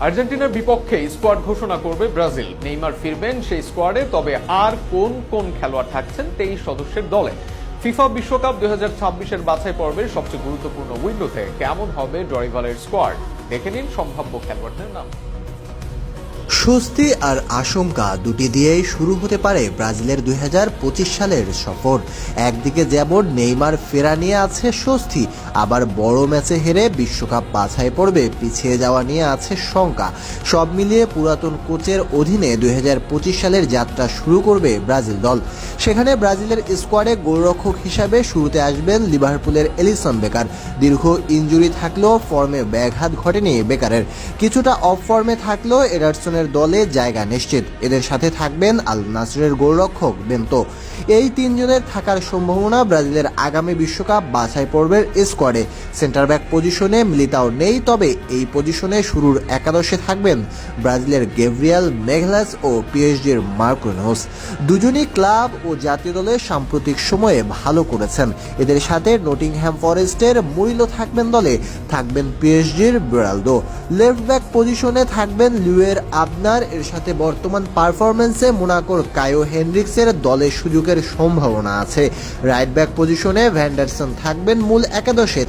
আর্জেন্টিনার বিপক্ষে স্কোয়াড ঘোষণা করবে ব্রাজিল। নেইমার ফিরবেন সেই স্কোয়াডে, তবে আর কোন কোন খেলোয়াড় থাকছেন 23 সদস্যের দলে? ফিফা বিশ্বকাপ 2026-এর বাছাই পর্বের সবচেয়ে গুরুত্বপূর্ণ উইন্ডোতে কেমন হবে ডরিভালের স্কোয়াড? দেখে নিন সম্ভাব্য খেলোয়াড়দের নাম। স্বস্তি আর আশঙ্কা দুটি দিয়েই শুরু হতে পারে ব্রাজিলের 2025 সালের সফর। একদিকে যেমন নেইমার ফেরা নিয়ে আছে স্বস্তি, আবার বড় ম্যাচে হেরে বিশ্বকাপ বাছাই পর্বে পিছিয়ে যাওয়া নিয়ে আছে শঙ্কা। সব মিলিয়ে পুরাতন কোচের অধীনে 2025 সালের যাত্রা শুরু করবে ব্রাজিল দল। সেখানে ব্রাজিলের স্কোয়াডে গোলরক্ষক হিসাবে শুরুতে আসবেন লিভারপুলের এলিসন বেকার। দীর্ঘ ইনজুরি থাকলেও ফর্মে ব্যাঘাত ঘটেনি বেকারের। কিছুটা অফ ফর্মে থাকলেও এডারসনের দলে জায়গা নিশ্চিত। এদের সাথে থাকবেন আল নাসরের গোলরক্ষক বেন্তো। এই তিনজনের থাকার সম্ভাবনা ব্রাজিলের আগামী বিশ্বকাপ বাছাই পর্বের স্কোয়াডে। সেন্টার ব্যাক পজিশনে মিলিতাও নেই, তবে এই পজিশনে শুরুর একাদশে থাকবেন ব্রাজিলের গ্যাব্রিয়েল মেঘলাস ও পিএসজির মার্কিনোস। দুজনই ক্লাব ও জাতীয় দলে সাম্প্রতিক সময়ে ভালো করেছেন। এদের সাথে নটিংহ্যাম ফরেস্টের মুরিলো থাকবেন দলে, থাকবেন পিএসজির বেরালদো। লেফট ব্যাক পজিশনে থাকবেন লিওয়ের আবনার। এর সাথে বর্তমান পারফরমেন্সে মোনাকোর কায়ো হেনরিক্সের দলে সুযোগের সম্ভাবনা আছে। রাইট ব্যাক পজিশনে ভ্যান্ডারসন থাকবেন মূল একাদশে,